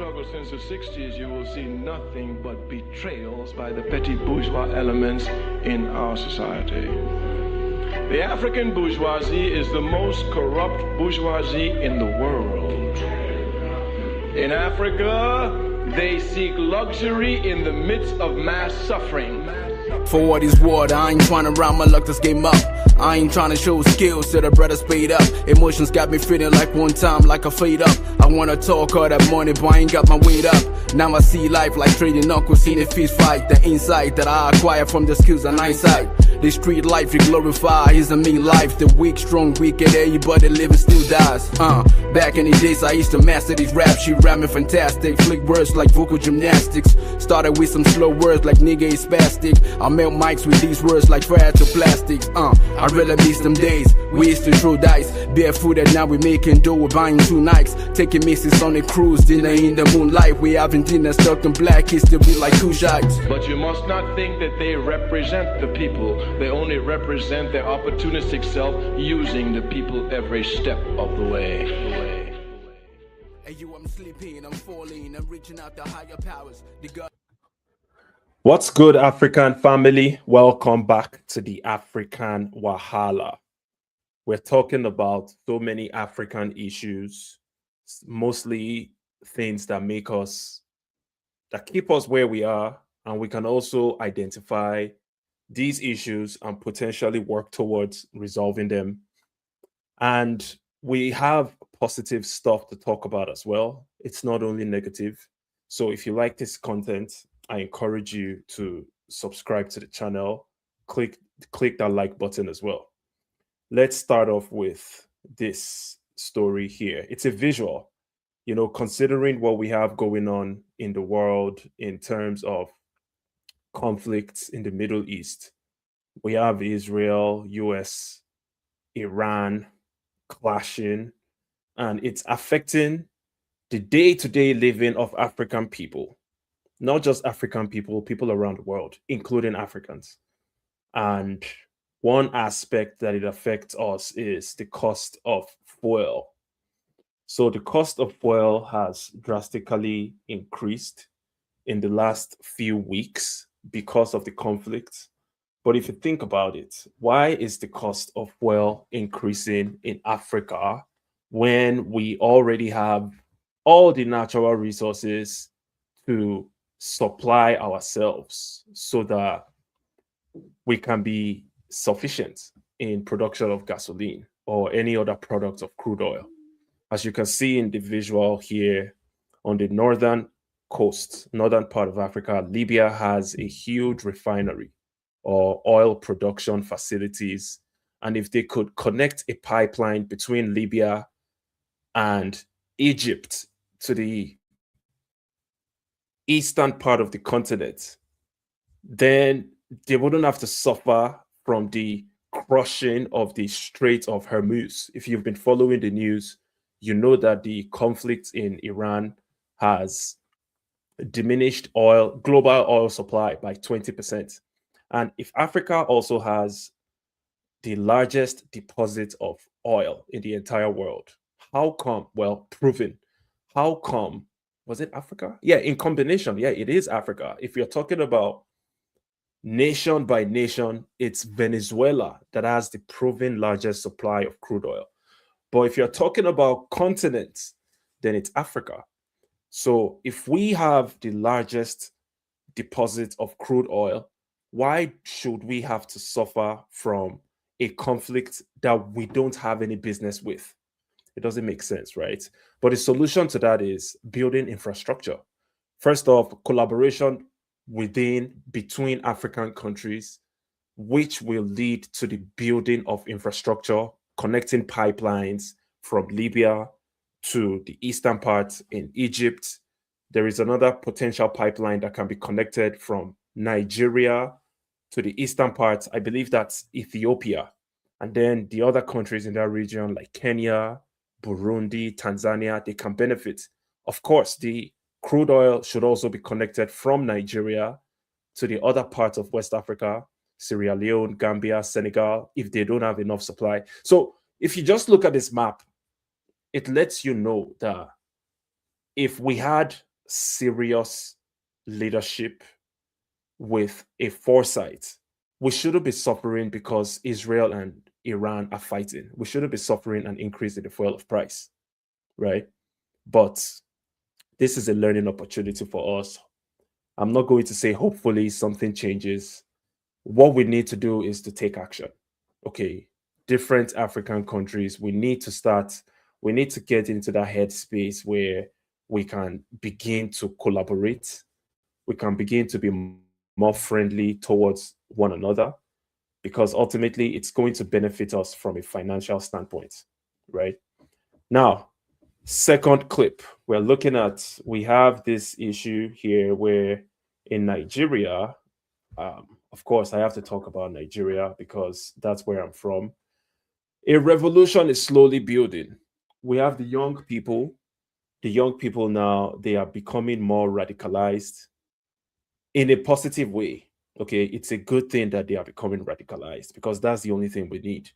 struggle since the 60s, you will see nothing but betrayals by the petty bourgeois elements in our society. The African bourgeoisie is the most corrupt bourgeoisie in the world. In Africa, they seek luxury in the midst of mass suffering. For what is what, I ain't trying to round my luck this game up. I ain't trying to show skills to the brothers paid up. Emotions got me feeling like one time, like a fade up. I wanna talk all that money, but I ain't got my weight up. Now I see life like trading knuckles in a fist fight. The insight that I acquire from the skills and eyesight. The street life you glorify is the mean life. The weak, strong, wicked, everybody living still dies. Back in the days I used to master these rap shit, rapping fantastic. Flick words like vocal gymnastics. Started with some slow words like nigga is spastic. I melt mics with these words like fire to plastics. I really miss them days. We used to throw dice. Barefooted, now we making dough. We're buying 2 Nikes. Taking misses on a cruise. Dinner in the moonlight. We having dinner stuck in black. It's still be like Kushites. But you must not think that they represent the people. They only represent their opportunistic self, using the people every step of the way. Hey, you, I'm sleeping, I'm falling, I'm reaching out to higher powers. What's good, African family? Welcome back to the African Wahala. We're talking about so many African issues, mostly things that keep us where we are, and we can also identify these issues and potentially work towards resolving them. And we have positive stuff to talk about as well. It's not only negative. So if you like this content, I encourage you to subscribe to the channel, click that like button as well. Let's start off with this story here. It's a visual, considering what we have going on in the world in terms of conflicts in the Middle East. We have Israel, US, Iran clashing, and it's affecting the day-to-day living of African people. Not just African people, people around the world, including Africans. And one aspect that it affects us is the cost of fuel. So the cost of fuel has drastically increased in the last few weeks because of the conflict. But if you think about it, why is the cost of fuel increasing in Africa when we already have all the natural resources to supply ourselves so that we can be sufficient in production of gasoline or any other product of crude oil? As you can see in the visual here, on the northern coast, northern part of Africa, Libya has a huge refinery or oil production facilities. And if they could connect a pipeline between Libya and Egypt to the eastern part of the continent, then they wouldn't have to suffer from the crushing of the Strait of Hormuz. If you've been following the news, you know that the conflict in Iran has diminished global oil supply by 20%. And if Africa also has the largest deposit of oil in the entire world, how come? Well, proven. How come? Was it Africa? Yeah, in combination. Yeah, it is Africa. If you're talking about nation by nation, it's Venezuela that has the proven largest supply of crude oil. But if you're talking about continents, then it's Africa. So if we have the largest deposit of crude oil, why should we have to suffer from a conflict that we don't have any business with? It doesn't make sense, right? But the solution to that is building infrastructure. First off, collaboration between African countries, which will lead to the building of infrastructure, connecting pipelines from Libya to the eastern part in Egypt. There is another potential pipeline that can be connected from Nigeria to the eastern part. I believe that's Ethiopia. And then the other countries in that region like Kenya, Burundi, Tanzania, they can benefit. Of course, the crude oil should also be connected from Nigeria to the other parts of West Africa, Sierra Leone, Gambia, Senegal, if they don't have enough supply. So if you just look at this map, it lets you know that if we had serious leadership with a foresight, we shouldn't be suffering because Israel and Iran are fighting. We shouldn't be suffering an increase in the fuel of price, right? But this is a learning opportunity for us. I'm not going to say hopefully something changes. What we need to do is to take action. Okay, different African countries, we need to get into that headspace where we can begin to collaborate. We can begin to be more friendly towards one another, because ultimately it's going to benefit us from a financial standpoint, right? Now, second clip, we have this issue here where in Nigeria, of course, I have to talk about Nigeria because that's where I'm from. A revolution is slowly building. We have the young people. The young people now, they are becoming more radicalized in a positive way. Okay, it's a good thing that they are becoming radicalized because that's the only thing we need.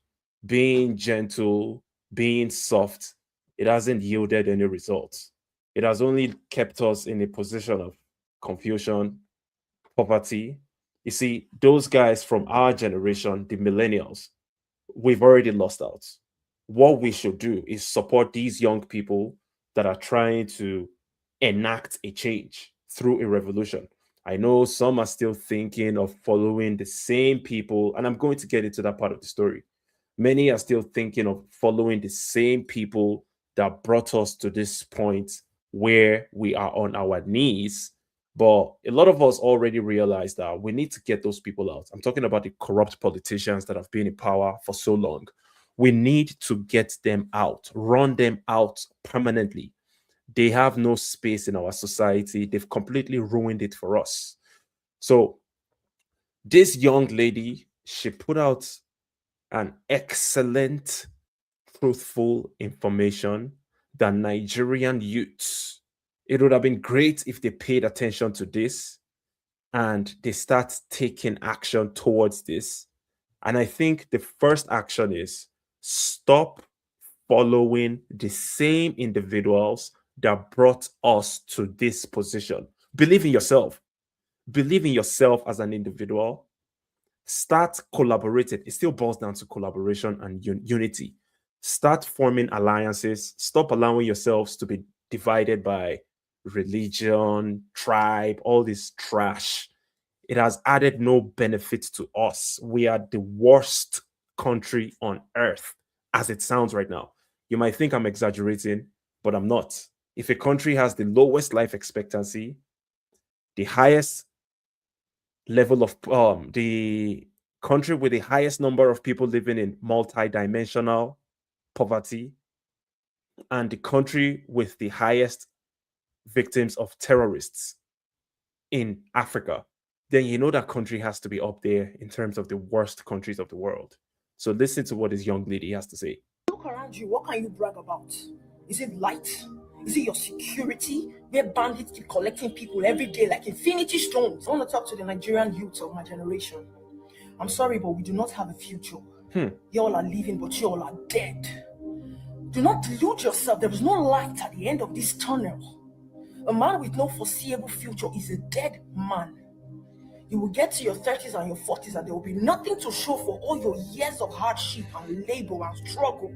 Being gentle, being soft, it hasn't yielded any results. It has only kept us in a position of confusion, poverty. You see, those guys from our generation, the millennials, we've already lost out. What we should do is support these young people that are trying to enact a change through a revolution. I know some are still thinking of following the same people, and I'm going to get into that part of the story. Many are still thinking of following the same people that brought us to this point where we are on our knees. But a lot of us already realize that we need to get those people out. I'm talking about the corrupt politicians that have been in power for so long. We need to get them out, run them out permanently. They have no space in our society. They've completely ruined it for us. So, this young lady, she put out an excellent, truthful information that Nigerian youths, it would have been great if they paid attention to this and they start taking action towards this. And I think the first action is stop following the same individuals that brought us to this position. Believe in yourself. Believe in yourself as an individual. Start collaborating. It still boils down to collaboration and unity. Start forming alliances. Stop allowing yourselves to be divided by religion, tribe, all this trash. It has added no benefit to us. We are the worst country on earth, as it sounds right now. You might think I'm exaggerating, but I'm not. If a country has the lowest life expectancy, the highest level of the country with the highest number of people living in multi-dimensional poverty, and the country with the highest victims of terrorists in Africa, then you know that country has to be up there in terms of the worst countries of the world. So listen to what this young lady has to say. Look around you, what can you brag about? Is it light? Is it your security? Where bandits keep collecting people every day like infinity stones? I want to talk to the Nigerian youth of my generation. I'm sorry, but we do not have a future. You all are living, but you all are dead. Do not delude yourself. There is no light at the end of this tunnel. A man with no foreseeable future is a dead man. You will get to your 30s and your 40s and there will be nothing to show for all your years of hardship and labor and struggle.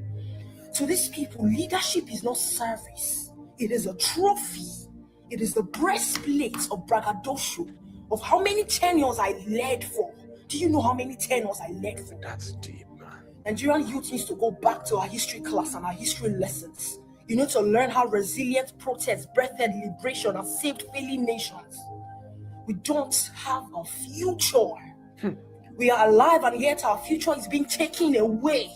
To these people, leadership is not service. It is a trophy. It is the breastplate of braggadocio, of how many tenures I led for. Do you know how many tenures I led for? That's deep, man. Nigerian youth needs to go back to our history class and our history lessons. You need to learn how resilient protests birthed liberation and saved failing nations. We don't have a future. We are alive and yet our future is being taken away.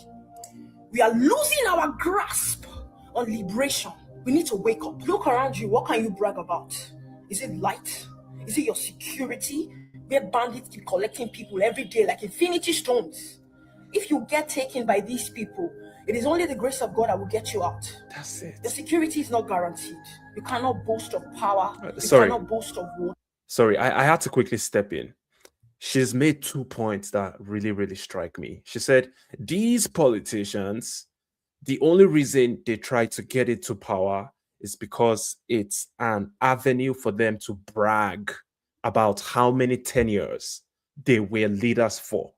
We are losing our grasp on liberation. We need to wake up. Look around you. What can you brag about? Is it light? Is it your security? Where bandits keep collecting people every day like infinity stones. If you get taken by these people, it is only the grace of God that will get you out. That's it. The security is not guaranteed. You cannot boast of power. You sorry. cannot boast of water. Sorry, I had to quickly step in. She's made 2 points that really, really strike me. She said, these politicians, the only reason they try to get into power is because it's an avenue for them to brag about how many tenures they were leaders for.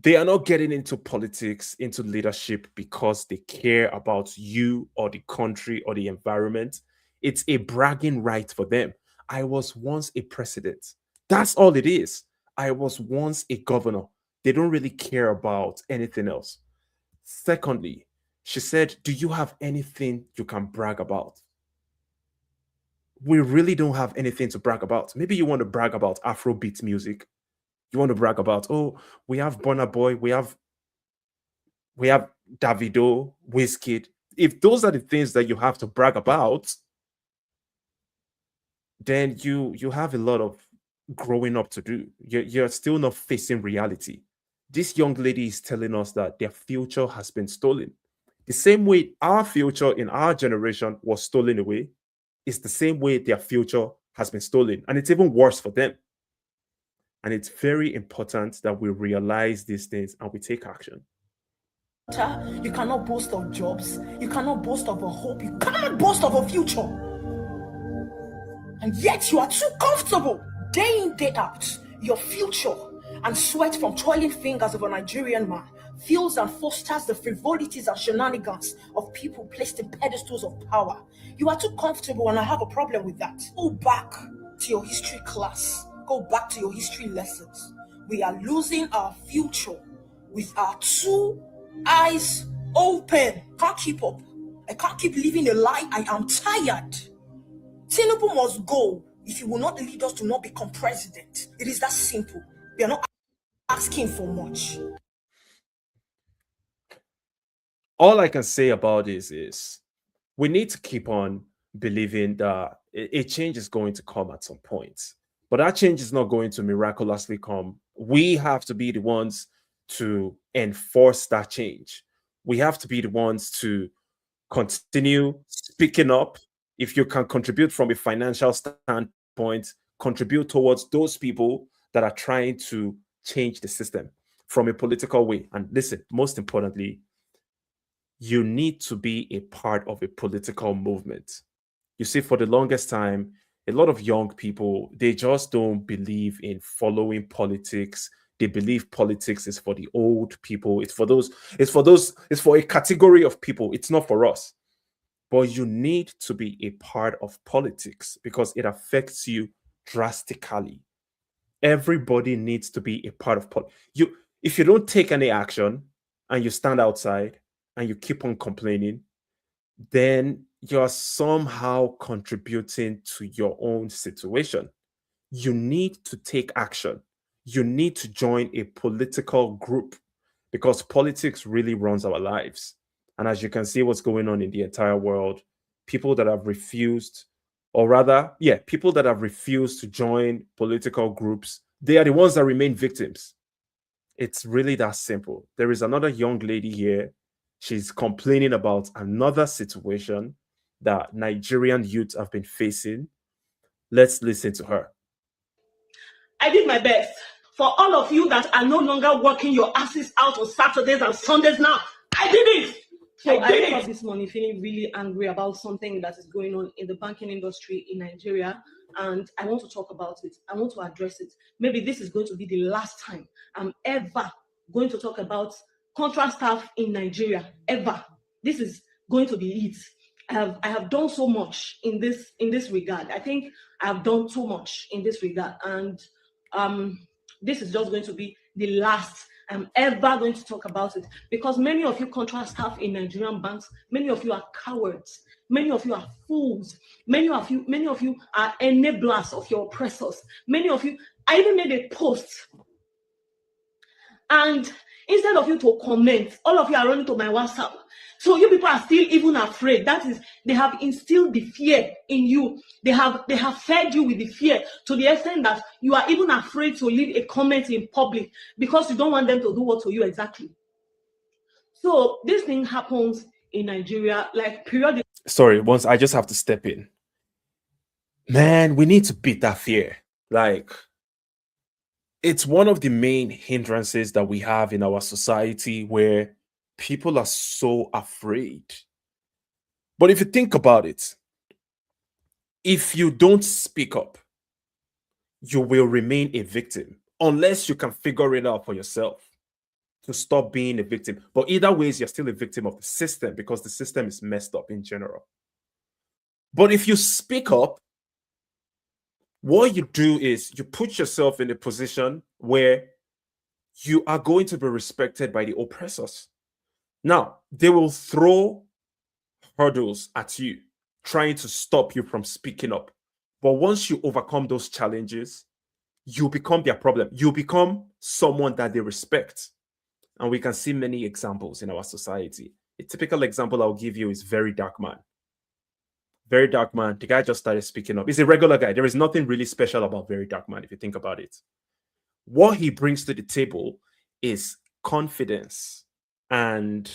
They are not getting into politics, into leadership because they care about you or the country or the environment. It's a bragging right for them. I was once a president. That's all it is. I was once a governor. They don't really care about anything else. Secondly, she said, do you have anything you can brag about? We really don't have anything to brag about. Maybe you want to brag about Afrobeat music. You want to brag about, oh, we have Burna Boy, we have Davido, Wizkid. If those are the things that you have to brag about, then you have a lot of growing up to do. You're still not facing reality. This young lady is telling us that their future has been stolen. The same way our future in our generation was stolen away, is the same way their future has been stolen. And it's even worse for them. And it's very important that we realize these things and we take action. You cannot boast of jobs. You cannot boast of a hope. You cannot boast of a future. And yet you are too comfortable day in, day out. Your future and sweat from toiling fingers of a Nigerian man fuels and fosters the frivolities and shenanigans of people placed in pedestals of power. You are too comfortable, and I have a problem with that. Go back to your history class. Go back to your history lessons. We are losing our future with our two eyes open. Can't keep up. I can't keep living a lie. I am tired. Tinubu must go if he will not lead us to not become president. It is that simple. We are not asking for much. All I can say about this is we need to keep on believing that a change is going to come at some point. But that change is not going to miraculously come. We have to be the ones to enforce that change. We have to be the ones to continue speaking up. If you can contribute from a financial standpoint, contribute towards those people that are trying to change the system from a political way. And listen, most importantly, you need to be a part of a political movement. You see, for the longest time, a lot of young people, they just don't believe in following politics. They believe politics is for the old people. It's for a category of people. It's not for us. But you need to be a part of politics because it affects you drastically. Everybody needs to be a part of politics. If you don't take any action and you stand outside and you keep on complaining, then you're somehow contributing to your own situation. You need to take action. You need to join a political group because politics really runs our lives. And as you can see what's going on in the entire world, people that have refused, or rather, people that have refused to join political groups, they are the ones that remain victims. It's really that simple. There is another young lady here. She's complaining about another situation that Nigerian youth have been facing. Let's listen to her. I did my best. For all of you that are no longer working your asses out on Saturdays and Sundays now, I did it. So I woke up this morning feeling really angry about something that is going on in the banking industry in Nigeria, and I want to talk about it. I want to address it. Maybe this is going to be the last time I'm ever going to talk about contract staff in Nigeria, ever. This is going to be it. I have done so much in this regard. I think I have done too much in this regard, and this is just going to be the last I'm ever going to talk about it, because many of you contract staff in Nigerian banks, many of you are cowards, many of you are fools, many of you are enablers of your oppressors. Many of you, I even made a post, and instead of you to comment, all of you are running to my WhatsApp. So you people are still even afraid. That is, they have instilled the fear in you. They have fed you with the fear to the extent that you are even afraid to leave a comment in public because you don't want them to do what to you exactly. So this thing happens in Nigeria, like periodically. Sorry, once I just have to step in. Man, we need to beat that fear. Like, it's one of the main hindrances that we have in our society where people are so afraid. But if you think about it, if you don't speak up, you will remain a victim unless you can figure it out for yourself to stop being a victim. But either ways, you're still a victim of the system because the system is messed up in general. But if you speak up, what you do is you put yourself in a position where you are going to be respected by the oppressors. Now, they will throw hurdles at you, trying to stop you from speaking up. But once you overcome those challenges, you become their problem. You become someone that they respect. And we can see many examples in our society. A typical example I'll give you is Very Dark Man. Very Dark Man, the guy just started speaking up. He's a regular guy. There is nothing really special about Very Dark Man if you think about it. What he brings to the table is confidence and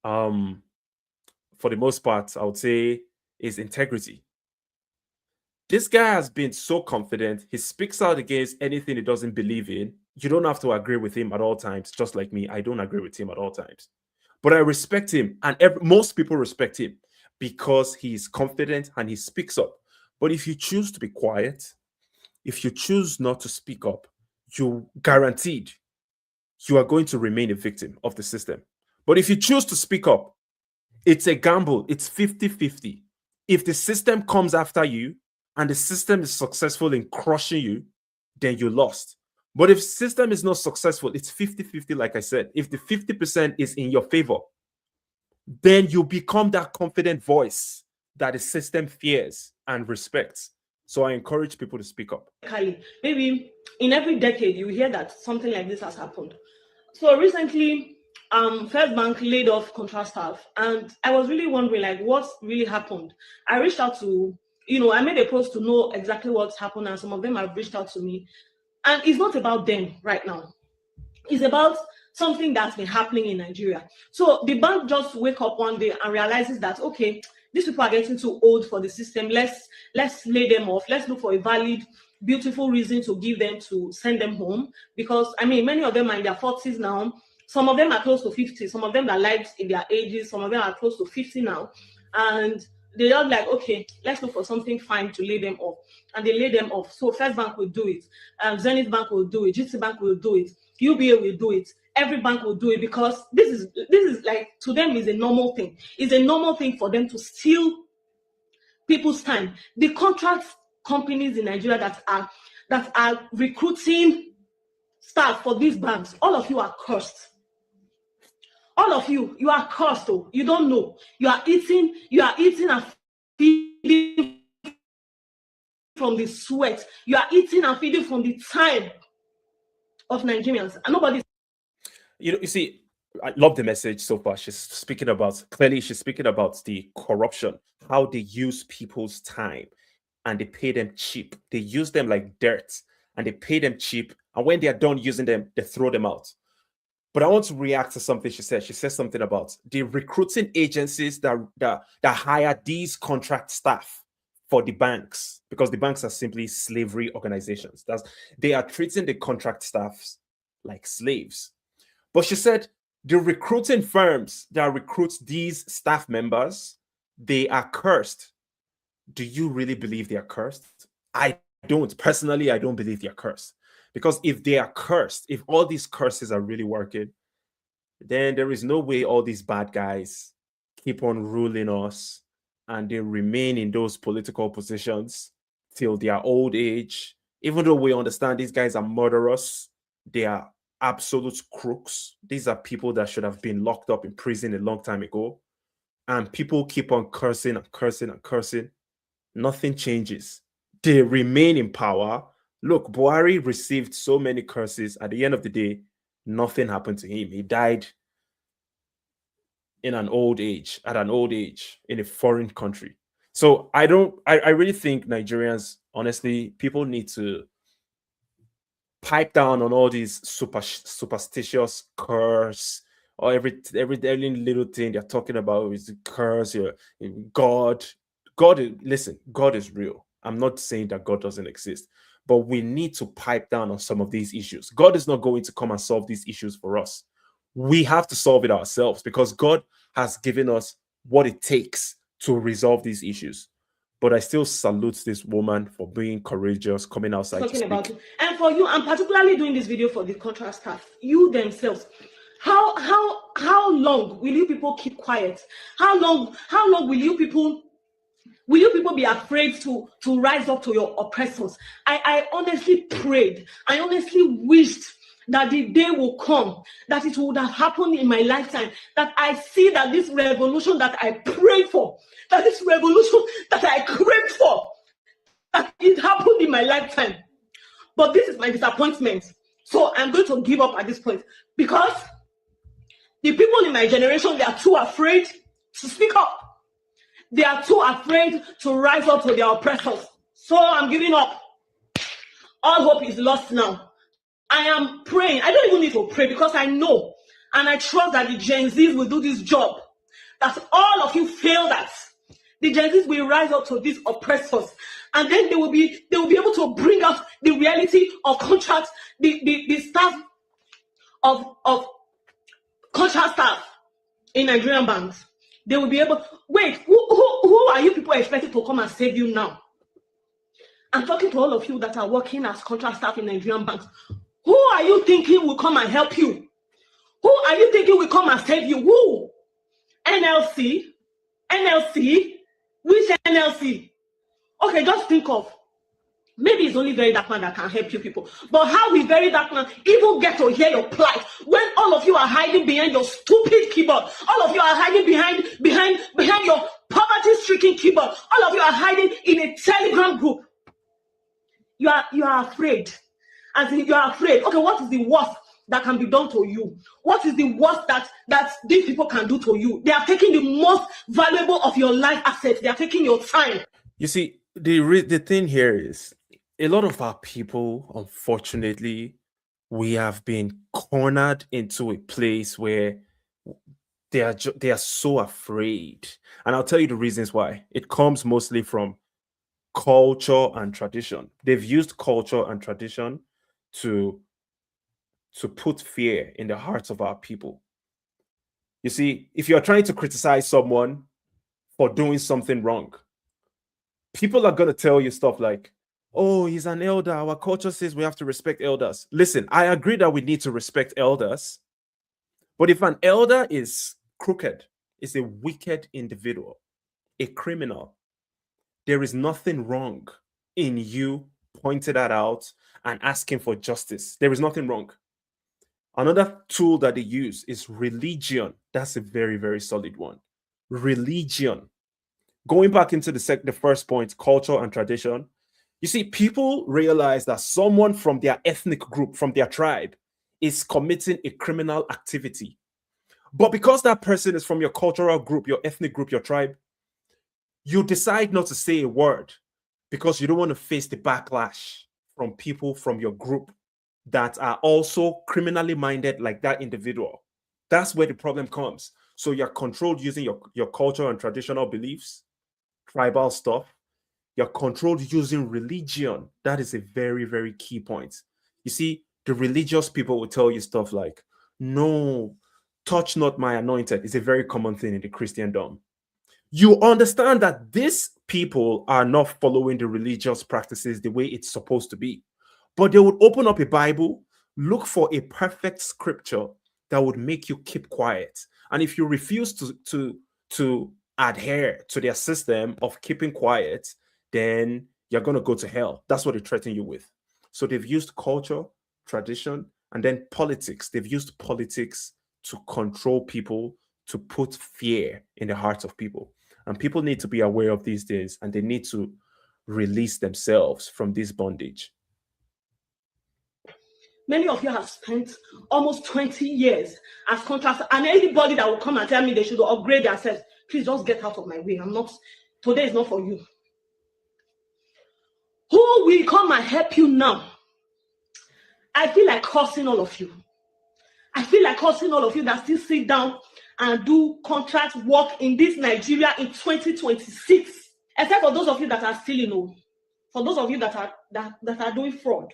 for the most part, I would say, is integrity. This guy has been so confident. He speaks out against anything he doesn't believe in. You don't have to agree with him at all times, just like me. I don't agree with him at all times. But I respect him, and most people respect him because he is confident and he speaks up. But if you choose to be quiet, if you choose not to speak up, you guaranteed you are going to remain a victim of the system. But if you choose to speak up, it's a gamble. It's 50-50. If the system comes after you and the system is successful in crushing you, then you lost. But if the system is not successful, it's 50-50, like I said. If the 50% is in your favor, then you become that confident voice that the system fears and respects. So I encourage people to speak up. Maybe in every decade, you hear that something like this has happened. So recently, First Bank laid off contract staff, and I was really wondering, like, what really happened. I reached out to, I made a post to know exactly what's happened, and some of them have reached out to me. And it's not about them right now. It's about something that's been happening in Nigeria. So the bank just wake up one day and realizes that, okay, these people are getting too old for the system. Let's lay them off. Let's look for a valid, beautiful reason to give them, to send them home. Because, many of them are in their 40s now. Some of them are close to 50. Some of them are light in their ages. Some of them are close to 50 now. And they are like, okay, let's look for something fine to lay them off. And they lay them off. So First Bank will do it. Zenith Bank will do it. GT Bank will do it. UBA will do it. Every bank will do it because this is like, to them, is a normal thing. It's a normal thing for them to steal people's time. The contract companies in Nigeria that are recruiting staff for these banks, all of you are cursed. All of you are cursed. Oh, you don't know. You are eating and feeding from the sweat. You are eating and feeding from the time of Nigerians, and nobody. You see, I love the message so far. She's speaking about the corruption, how they use people's time and they pay them cheap. They use them like dirt and they pay them cheap. And when they are done using them, they throw them out. But I want to react to something she said. She said something about the recruiting agencies that hire these contract staff for the banks, because the banks are simply slavery organizations. They are treating the contract staffs like slaves. But she said the recruiting firms that recruit these staff members, they are cursed. Do you really believe they are cursed? I don't. Personally, I don't believe they are cursed. Because if they are cursed, if all these curses are really working, then there is no way all these bad guys keep on ruling us and they remain in those political positions till their old age. Even though we understand these guys are murderers, they are absolute crooks. These are people that should have been locked up in prison a long time ago. And people keep on cursing and cursing and cursing. Nothing changes. They remain in power. Look, Buhari received so many curses. At the end of the day, nothing happened to him. He died at an old age, in a foreign country. So I really think Nigerians, honestly, people need to pipe down on all these superstitious curse, or every little thing they're talking about is the curse. God is real. I'm not saying that God doesn't exist, but we need to pipe down on some of these issues. God is not going to come and solve these issues for us. We have to solve it ourselves because God has given us what it takes to resolve these issues. But I still salute this woman for being courageous, coming outside to speak. About it. And for you, I'm particularly doing this video for the contract staff, you themselves. How long will you people keep quiet? How long will you people be afraid to rise up to your oppressors? I honestly prayed, I honestly wished that the day will come, that it would have happened in my lifetime, that I see that this revolution that I prayed for, that this revolution that I craved for, that it happened in my lifetime. But this is my disappointment. So I'm going to give up at this point, because the people in my generation, they are too afraid to speak up. They are too afraid to rise up to their oppressors. So I'm giving up. All hope is lost now. I am praying. I don't even need to pray, because I know and I trust that the Gen Zs will do this job that all of you failed at. The Gen Zs will rise up to these oppressors, and then they will be able to bring out the reality of contracts, the staff of contract staff in Nigerian banks. They will be able. Wait, who are you people expected to come and save you now? I'm talking to all of you that are working as contract staff in Nigerian banks. Who are you thinking will come and help you? Who are you thinking will come and save you? Who? NLC? NLC? Which NLC? Okay, just think of. Maybe it's only Very Dark Man that can help you people. But how will Very Dark Man even get to hear your plight when all of you are hiding behind your stupid keyboard? All of you are hiding behind your poverty-stricken keyboard. All of you are hiding in a Telegram group. You are afraid. As in, you are afraid. Okay, what is the worst that can be done to you? What is the worst that these people can do to you? They are taking the most valuable of your life assets. They are taking your time. You see, the thing here is, a lot of our people, unfortunately, we have been cornered into a place where they are so afraid. And I'll tell you the reasons why. It comes mostly from culture and tradition. They've used culture and tradition to put fear in the hearts of our people. You see, if you're trying to criticize someone for doing something wrong, people are going to tell you stuff like, oh, he's an elder. Our culture says we have to respect elders. Listen, I agree that we need to respect elders. But if an elder is crooked, is a wicked individual, a criminal, there is nothing wrong in you pointing that out and asking for justice. There is nothing wrong. Another tool that they use is religion. That's a very, very solid one. Religion. Going back into the first point, culture and tradition, you see, people realize that someone from their ethnic group, from their tribe, is committing a criminal activity. But because that person is from your cultural group, your ethnic group, your tribe, you decide not to say a word because you don't want to face the backlash from people from your group that are also criminally minded like that individual. That's where the problem comes. So you're controlled using your culture and traditional beliefs, tribal stuff. You're controlled using religion. That is a very, very key point. You see, the religious people will tell you stuff like, no, touch not my anointed. It's a very common thing in the Christendom. You understand that these people are not following the religious practices the way it's supposed to be. But they would open up a Bible, look for a perfect scripture that would make you keep quiet. And if you refuse to adhere to their system of keeping quiet, then you're going to go to hell. That's what they threaten you with. So they've used culture, tradition, and then politics. They've used politics to control people, to put fear in the hearts of people. And people need to be aware of these days, and they need to release themselves from this bondage. Many of you have spent almost 20 years as contractors, and anybody that will come and tell me they should upgrade themselves, please just get out of my way. Today is not for you. Who will come and help you now? I feel like cursing all of you. I feel like cursing all of you that still sit down and do contract work in this Nigeria in 2026. Except for those of you that are stealing, for those of you that are doing fraud.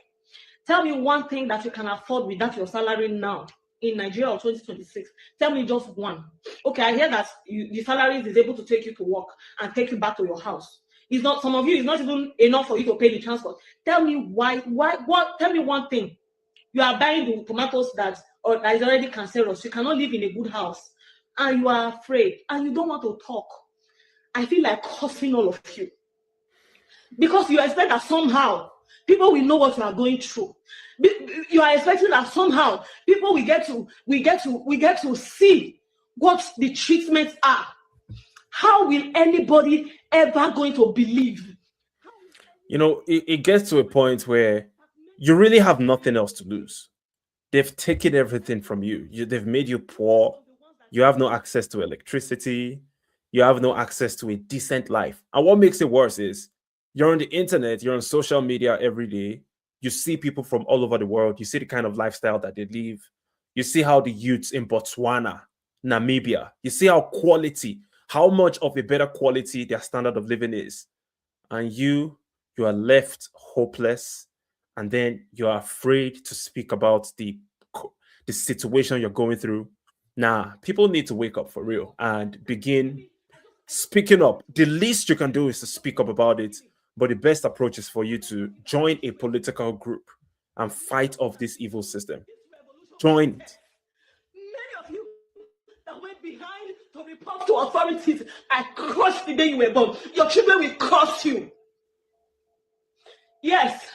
Tell me one thing that you can afford without your salary now. in Nigeria or 2026? Tell me just one. Okay, I hear that the salaries is able to take you to work and take you back to your house. It's not, some of you, it's not even enough for you to pay the transport. Tell me what, tell me one thing. You are buying the tomatoes that is already cancerous. You cannot live in a good house. And you are afraid. And you don't want to talk. I feel like cursing all of you. Because you expect that somehow people will know what you are going through. You are expecting that somehow people will get to see what the treatments are. How will anybody ever going to believe? You know, it gets to a point where you really have nothing else to lose. They've taken everything from you. They've made you poor. You have no access to electricity. You have no access to a decent life. And what makes it worse is you're on the internet, you're on social media every day. You see people from all over the world. You see the kind of lifestyle that they live. You see how the youths in Botswana, Namibia, you see how much of a better quality their standard of living is. And you are left hopeless, and then you're afraid to speak about the situation you're going through. Nah, people need to wake up for real and begin speaking up. The least you can do is to speak up about it, but the best approach is for you to join a political group and fight off this evil system. Join it. Many of you that went behind to report to authorities, I crushed the day you were born. Your children will curse you. Yes,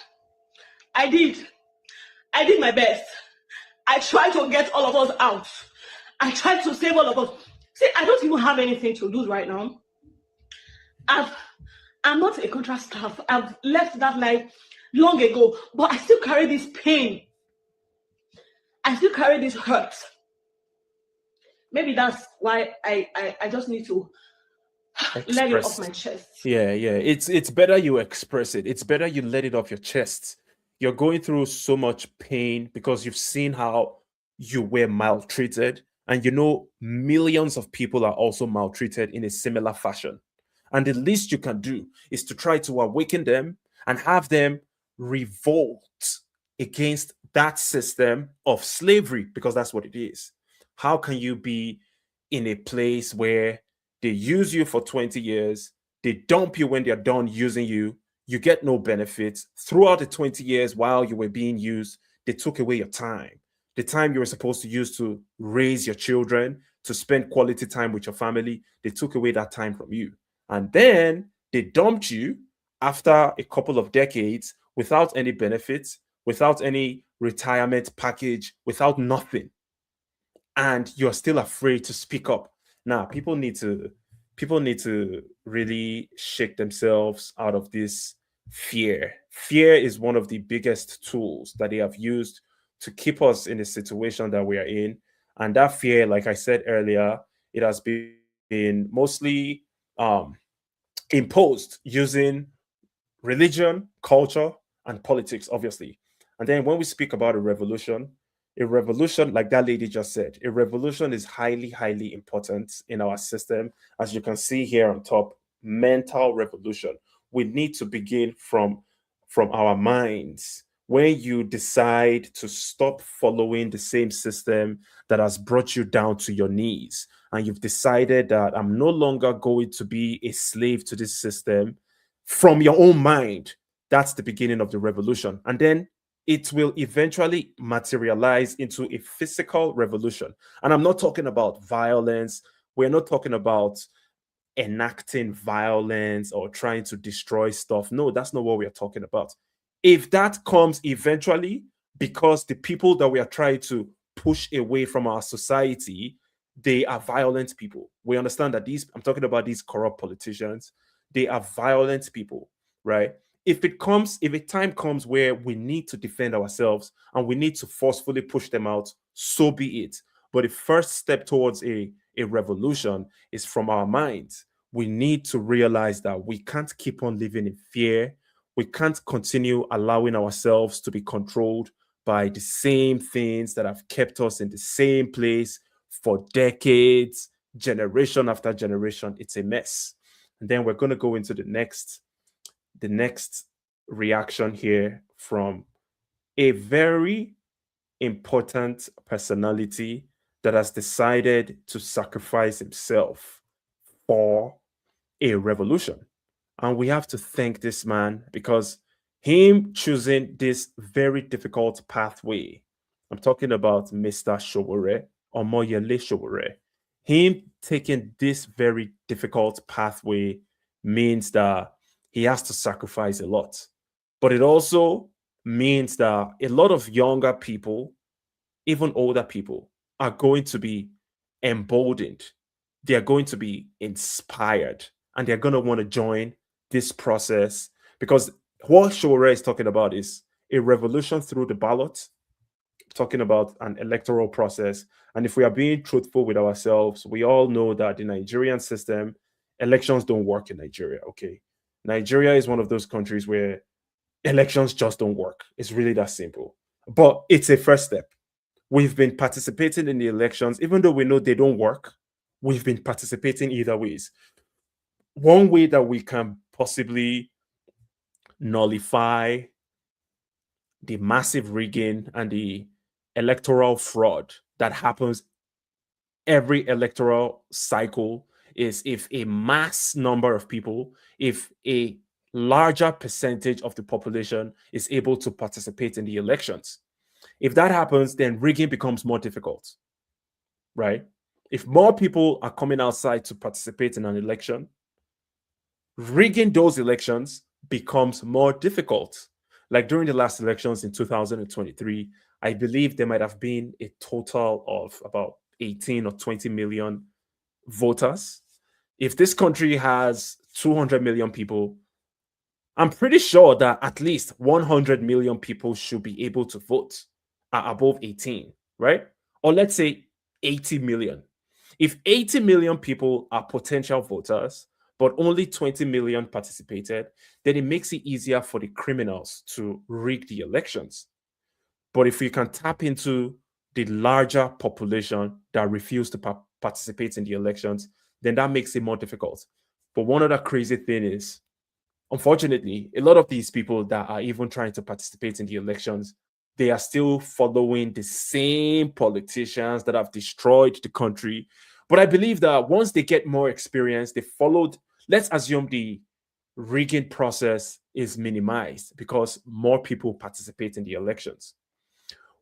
I did. I did my best. I tried to get all of us out. I tried to save all of us. See, I don't even have anything to lose right now. I'm not a contract staff. I've left that life long ago, but I still carry this pain. I still carry this hurt. Maybe that's why I just need to let it off my chest. Yeah. It's better you express it. It's better you let it off your chest. You're going through so much pain because you've seen how you were maltreated, and you know millions of people are also maltreated in a similar fashion. And the least you can do is to try to awaken them and have them revolt against that system of slavery, because that's what it is. How can you be in a place where they use you for 20 years, they dump you when they're done using you, you get no benefits. Throughout the 20 years while you were being used, they took away your time. The time you were supposed to use to raise your children, to spend quality time with your family, they took away that time from you. And then they dumped you after a couple of decades without any benefits, without any retirement package, without nothing. And you're still afraid to speak up. Now, people need to really shake themselves out of this fear. Fear is one of the biggest tools that they have used to keep us in the situation that we are in. And that fear, like I said earlier, it has been mostly imposed using religion, culture, and politics, obviously. And then when we speak about a revolution, like that lady just said, a revolution is highly, highly important in our system. As you can see here on top, mental revolution. We need to begin from our minds. When you decide to stop following the same system that has brought you down to your knees, and you've decided that I'm no longer going to be a slave to this system, from your own mind, that's the beginning of the revolution. And then it will eventually materialize into a physical revolution. And I'm not talking about violence. We're not talking about enacting violence or trying to destroy stuff. No, that's not what we are talking about. If that comes eventually, because the people that we are trying to push away from our society, they are violent people. We understand that I'm talking about these corrupt politicians. They are violent people, right? If a time comes where we need to defend ourselves and we need to forcefully push them out, so be it. But the first step towards a revolution is from our minds. We need to realize that we can't keep on living in fear. We can't continue allowing ourselves to be controlled by the same things that have kept us in the same place for decades, generation after generation. It's a mess. And then we're going to go into the next reaction here from a very important personality that has decided to sacrifice himself for a revolution. And we have to thank this man because him choosing this very difficult pathway, I'm talking about Mr. Sowore, Omoyele Sowore, him taking this very difficult pathway means that he has to sacrifice a lot. But it also means that a lot of younger people, even older people, are going to be emboldened. They are going to be inspired and they're going to want to join this process because what Shore is talking about is a revolution through the ballot, talking about an electoral process. And if we are being truthful with ourselves, we all know that the Nigerian system, elections don't work in Nigeria. Okay. Nigeria is one of those countries where elections just don't work. It's really that simple. But it's a first step. We've been participating in the elections, even though we know they don't work. We've been participating either ways. One way that we can possibly nullify the massive rigging and the electoral fraud that happens every electoral cycle is if a mass number of people, if a larger percentage of the population is able to participate in the elections. If that happens, then rigging becomes more difficult, right? If more people are coming outside to participate in an election, rigging those elections becomes more difficult. Like during the last elections in 2023, I believe there might have been a total of about 18 or 20 million voters. If this country has 200 million people, I'm pretty sure that at least 100 million people should be able to vote above 18, right? Or let's say 80 million. If 80 million people are potential voters, but only 20 million participated, then it makes it easier for the criminals to rig the elections. But if we can tap into the larger population that refuse to participate in the elections, then that makes it more difficult. But one other crazy thing is, unfortunately, a lot of these people that are even trying to participate in the elections, they are still following the same politicians that have destroyed the country. But I believe that once they get more experience, they followed, let's assume the rigging process is minimized because more people participate in the elections.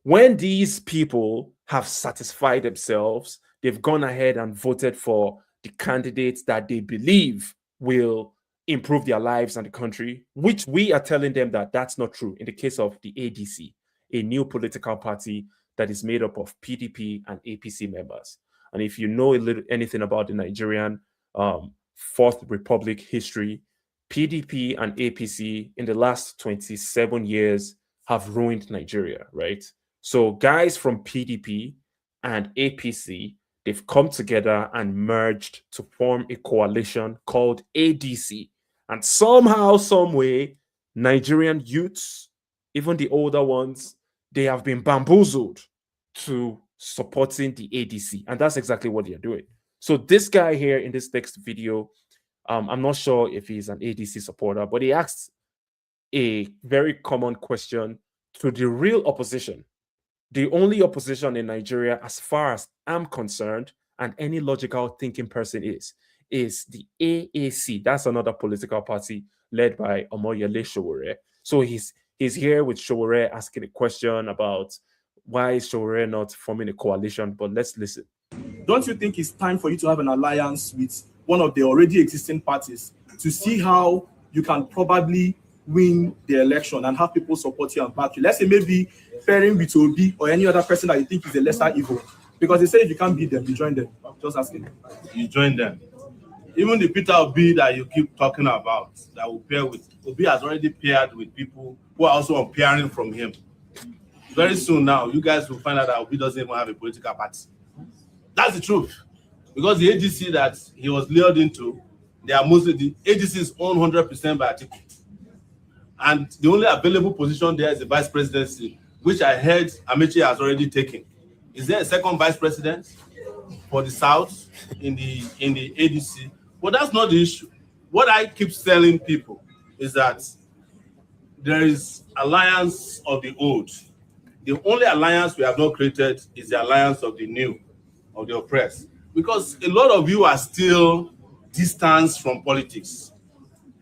When these people have satisfied themselves, they've gone ahead and voted for the candidates that they believe will improve their lives and the country, which we are telling them that that's not true in the case of the ADC, a new political party that is made up of PDP and APC members. And if you know anything about the Nigerian Fourth Republic history, PDP and APC in the last 27 years have ruined Nigeria, right? So guys from PDP and APC, they've come together and merged to form a coalition called ADC. And somehow, some way, Nigerian youths, even the older ones, they have been bamboozled to supporting the ADC. And that's exactly what they're doing. So this guy here in this next video, I'm not sure if he's an ADC supporter, but he asked a very common question to the real opposition. The only opposition in Nigeria, as far as I'm concerned, and any logical thinking person is the AAC. That's another political party led by Omoyele Sowore. So he's here with Sowore asking a question about why is Sowore not forming a coalition. But let's listen. Don't you think it's time for you to have an alliance with one of the already existing parties to see how you can probably win the election and have people support you and back you? Let's say maybe pairing with Obi or any other person that you think is a lesser evil. Because they say if you can't beat them, you join them. Just asking. You join them. Even the Peter Obi that you keep talking about, that will pair with, Obi has already paired with people who are also pairing from him. Very soon now, you guys will find out that Obi doesn't even have a political party. That's the truth. Because the ADC that he was lured into, they are mostly, the ADC is owned 100% by Atiku. And the only available position there is the vice presidency, which I heard Amechi has already taken. Is there a second vice president for the South in the ADC? But that's not the issue. What I keep telling people is that there is alliance of the old. The only alliance we have not created is the alliance of the new, of the oppressed. Because a lot of you are still distanced from politics.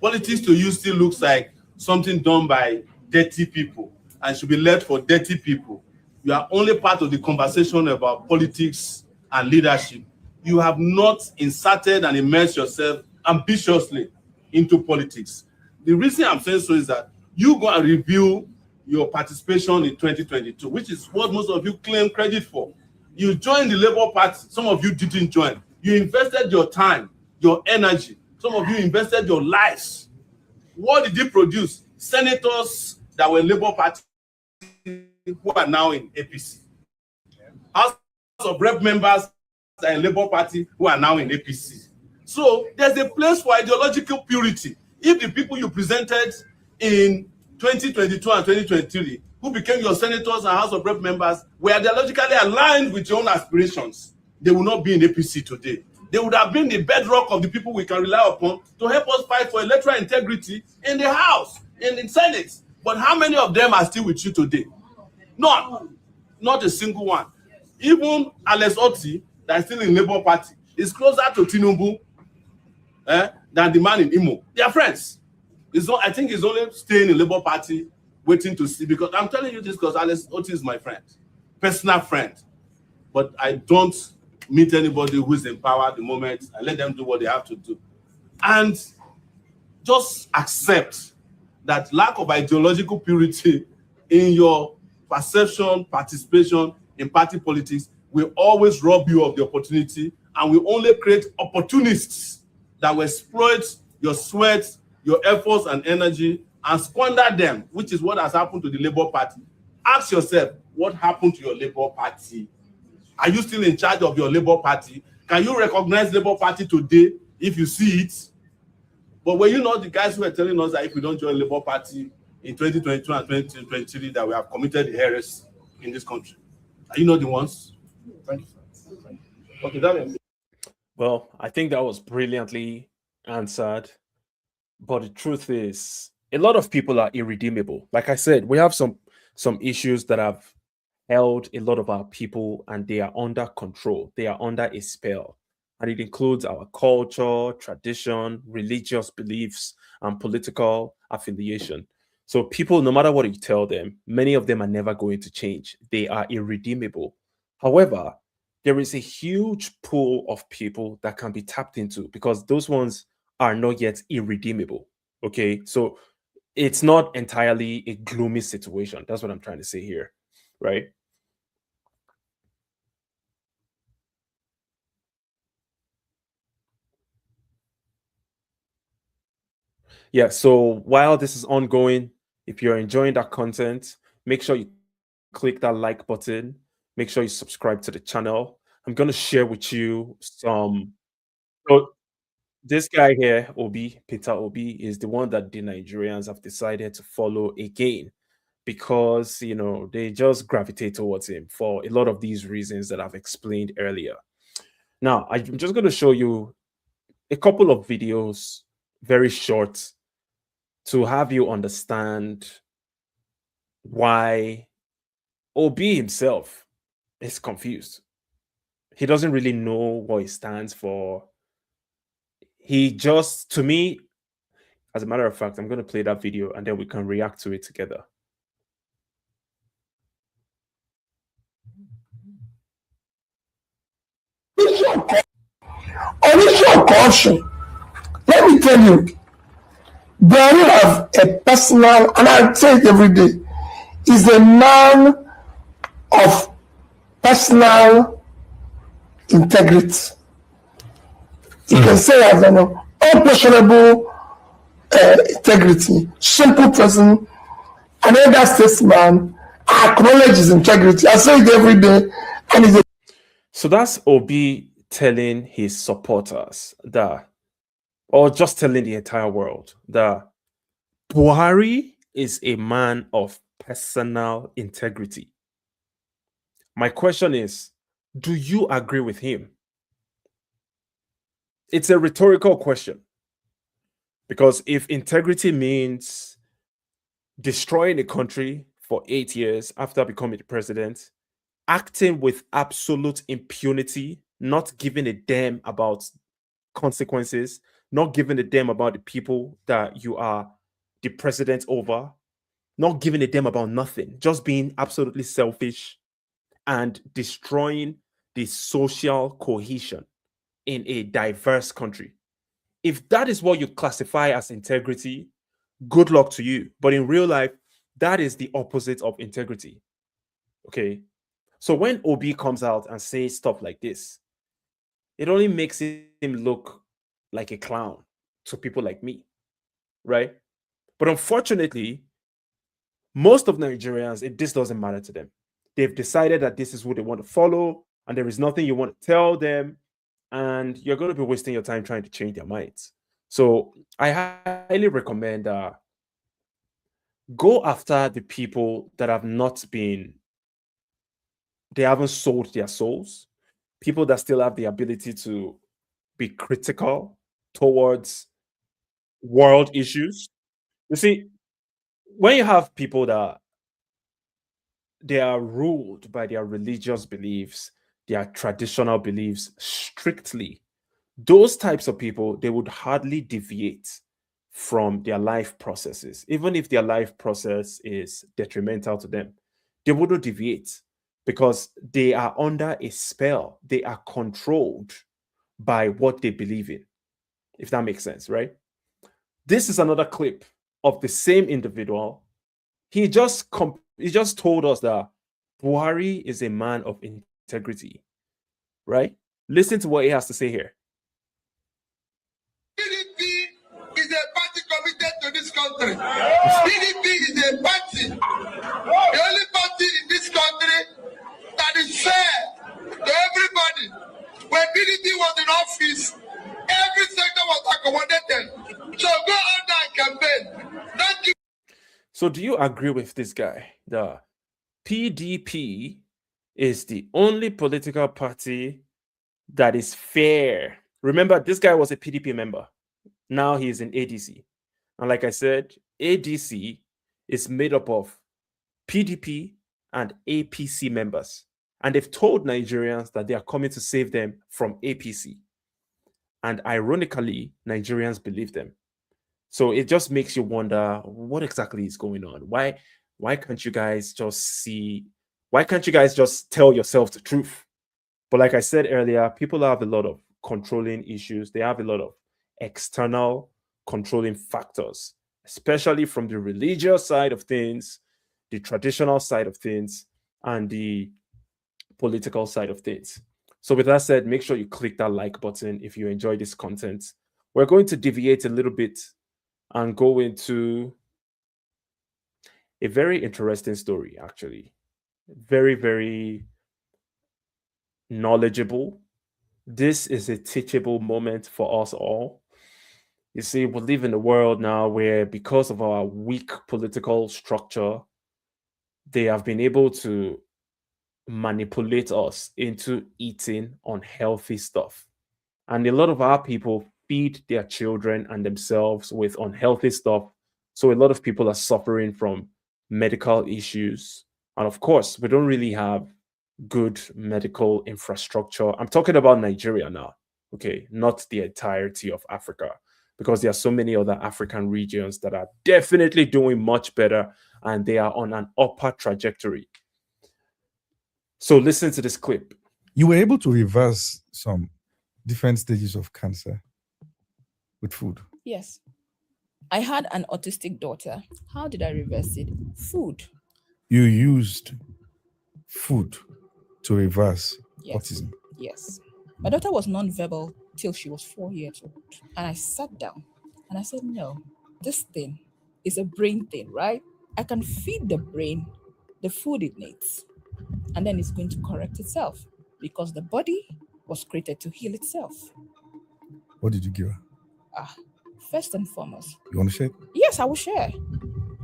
Politics to you still looks like something done by dirty people and should be left for dirty people. You are only part of the conversation about politics and leadership. You have not inserted and immersed yourself ambitiously into politics. The reason I'm saying so is that you go and review your participation in 2022, which is what most of you claim credit for. You joined the Labour Party. Some of you didn't join. You invested your time, your energy. Some of you invested your lives. What did it produce? Senators that were Labour Party who are now in APC. House of Rep members that are in Labour Party who are now in APC. So there's a place for ideological purity. If the people you presented in 2022 and 2023, who became your senators and House of Rep members, were ideologically aligned with your own aspirations, they will not be in APC today. They would have been the bedrock of the people we can rely upon to help us fight for electoral integrity in the House, in the Senate. But how many of them are still with you today? None. Not a single one. Even Alex Otti, that is still in Labour Party, is closer to Tinubu than the man in Imo. They are friends. I think he's only staying in Labour Party waiting to see, because I'm telling you this because Alex Otti is my friend, personal friend. But I don't meet anybody who is in power at the moment. I let them do what they have to do. And just accept that lack of ideological purity in your perception, participation in party politics will always rob you of the opportunity, and will only create opportunists that will exploit your sweat, your efforts and energy and squander them, which is what has happened to the Labour Party. Ask yourself, what happened to your Labour Party? Are you still in charge of your Labour Party? Can you recognize Labour Party today if you see it? But were you not the guys who were telling us that if we don't join Labour Party in 2022 and 2023, that we have committed the heresy in this country? Are you not the ones? Thank you. Okay, Daniel. Well, I think that was brilliantly answered. But the truth is, a lot of people are irredeemable. Like I said, we have some issues that have held a lot of our people, and they are under control. They are under a spell. And it includes our culture, tradition, religious beliefs, and political affiliation. So people, no matter what you tell them, many of them are never going to change. They are irredeemable. However, there is a huge pool of people that can be tapped into, because those ones are not yet irredeemable. Okay, so it's not entirely a gloomy situation. That's what I'm trying to say here, right? Yeah, so while this is ongoing, if you're enjoying that content, make sure you click that like button. Make sure you subscribe to the channel. I'm going to share with you some. So this guy here, Peter Obi, is the one that the Nigerians have decided to follow again, because, you know, they just gravitate towards him for a lot of these reasons that I've explained earlier. Now, I'm just going to show you a couple of videos, very short, to have you understand why Obi himself is confused. He doesn't really know what he stands for. He just, to me, as a matter of fact, I'm going to play that video and then we can react to it together. On issue of corruption, let me tell you, Buhari have a personal, and I say it every day, is a man of personal integrity. You can say as an unquestionable integrity, simple person, an elder statesman, acknowledge his integrity. I say it every day, and he's a. So that's Obi telling his supporters that, or just telling the entire world, that Buhari is a man of personal integrity. My question is, do you agree with him? It's a rhetorical question, because if integrity means destroying a country for 8 years after becoming the president, acting with absolute impunity, not giving a damn about consequences, not giving a damn about the people that you are the president over, not giving a damn about nothing, just being absolutely selfish and destroying the social cohesion in a diverse country. If that is what you classify as integrity, good luck to you. But in real life, that is the opposite of integrity. Okay. So when Obi comes out and says stuff like this, it only makes him look like a clown to people like me, right? But unfortunately, most of Nigerians, this doesn't matter to them. They've decided that this is who they want to follow, and there is nothing you want to tell them, and you're going to be wasting your time trying to change their minds. So I highly recommend go after the people that have not been, they haven't sold their souls, people that still have the ability to be critical towards world issues. You see, when you have people that they are ruled by their religious beliefs, their traditional beliefs strictly, those types of people, they would hardly deviate from their life processes. Even if their life process is detrimental to them, they wouldn't deviate because they are under a spell. They are controlled by what they believe in, if that makes sense, right? This is another clip of the same individual. He just told us that Buhari is a man of integrity, right? Listen to what he has to say here. PDP is a party committed to this country. PDP is a party, the only party in this country that is fair to everybody. When PDP was in office, every sector was accommodated. So go out there and campaign. Thank you. So do you agree with this guy? The PDP is the only political party that is fair. Remember, this guy was a PDP member. Now he is in ADC. And like I said, ADC is made up of PDP and APC members. And they've told Nigerians that they are coming to save them from APC. And ironically, Nigerians believe them. So it just makes you wonder what exactly is going on. Why can't you guys just tell yourself the truth? But like I said earlier, people have a lot of controlling issues. They have a lot of external controlling factors, especially from the religious side of things, the traditional side of things, and the political side of things. So with that said, make sure you click that like button if you enjoy this content. We're going to deviate a little bit and go into a very interesting story, actually. Very, very knowledgeable. This is a teachable moment for us all. You see, we live in a world now where, because of our weak political structure, they have been able to manipulate us into eating unhealthy stuff. And a lot of our people feed their children and themselves with unhealthy stuff. So a lot of people are suffering from medical issues. And of course, we don't really have good medical infrastructure. I'm talking about Nigeria now, okay, not the entirety of Africa, because there are so many other African regions that are definitely doing much better and they are on an upper trajectory. So listen to this clip. You were able to reverse some different stages of cancer with food. Yes. I had an autistic daughter. How did I reverse it? Food. You used food to reverse autism. Yes. My daughter was non-verbal till she was 4 years old. And I sat down and I said, no, this thing is a brain thing, right? I can feed the brain the food it needs. And then it's going to correct itself because the body was created to heal itself. What did you give her? First and foremost. You want to share? Yes, I will share.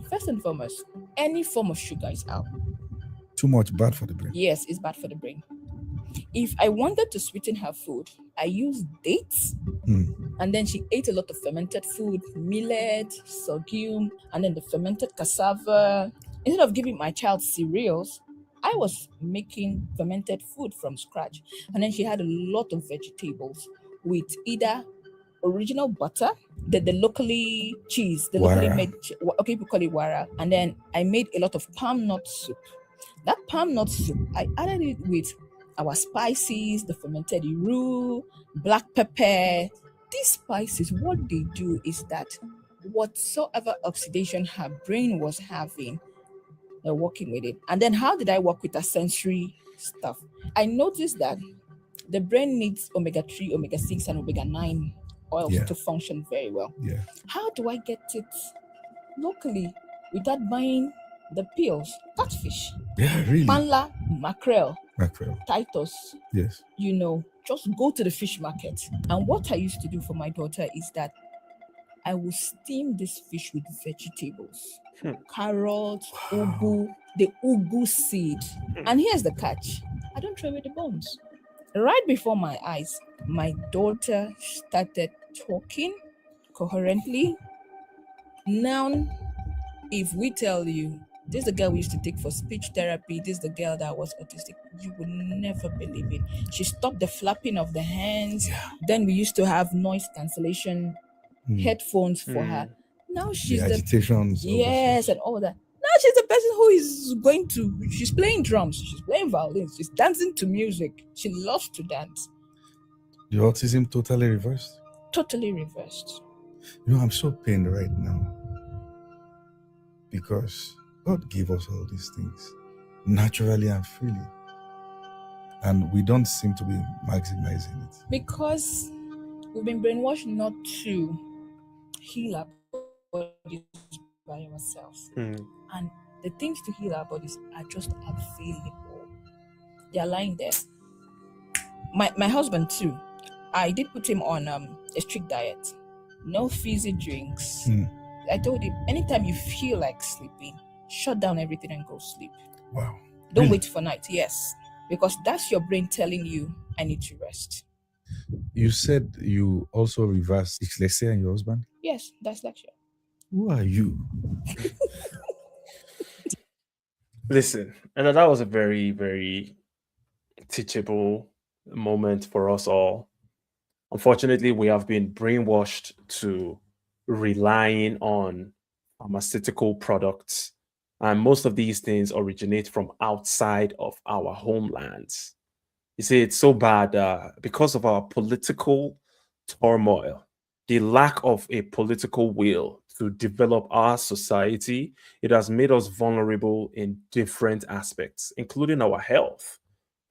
First and foremost, any form of sugar is out. Too much bad for the brain. Yes, it's bad for the brain. If I wanted to sweeten her food, I used dates. And then she ate a lot of fermented food, millet, sorghum, and then the fermented cassava. Instead of giving my child cereals, I was making fermented food from scratch. And then she had a lot of vegetables with either original butter, the locally cheese, the locally Wara. made, okay, people call it wara. And then I made a lot of palm nut soup. That palm nut soup, I added it with our spices, the fermented iru, black pepper. These spices, what they do is that whatsoever oxidation her brain was having, they're working with it. And then how did I work with the sensory stuff? I noticed that the brain needs omega-3, omega-6, and omega-9 oils Yeah. to function very well. Yeah. How do I get it locally without buying the pills? Catfish, Yeah, really. manla, mackerel, Mackerel. Titus, Yes. just go to the fish market. And what I used to do for my daughter is that I will steam this fish with vegetables, carrots, ugu, the ugu seed. And here's the catch: I don't throw away the bones. Right before my eyes, my daughter started talking coherently. Now, if we tell you, this is the girl we used to take for speech therapy, this is the girl that was autistic, you would never believe it. She stopped the flapping of the hands. Then we used to have noise cancellation headphones for her. Now she's The agitations. yes, and all that. Now she's the person who is she's playing drums, she's playing violin, she's dancing to music. She loves to dance. The autism totally reversed. Totally reversed. I'm so pained right now because God gave us all these things naturally and freely, and we don't seem to be maximizing it Because we've been brainwashed not to heal our bodies by ourselves. And the things to heal our bodies are just available. They are lying there. My husband too. I did put him on a strict diet. No fizzy drinks. I told him, anytime you feel like sleeping, shut down everything and go sleep. Wow. Don't wait for night. Yes. Because that's your brain telling you, I need to rest. You said you also reversed dyslexia in your husband? Yes, that's dyslexia. Who are you? Listen, and that was a very, very teachable moment for us all. Unfortunately, we have been brainwashed to relying on pharmaceutical products, and most of these things originate from outside of our homelands. You see, it's so bad because of our political turmoil, the lack of a political will to develop our society. It has made us vulnerable in different aspects, including our health.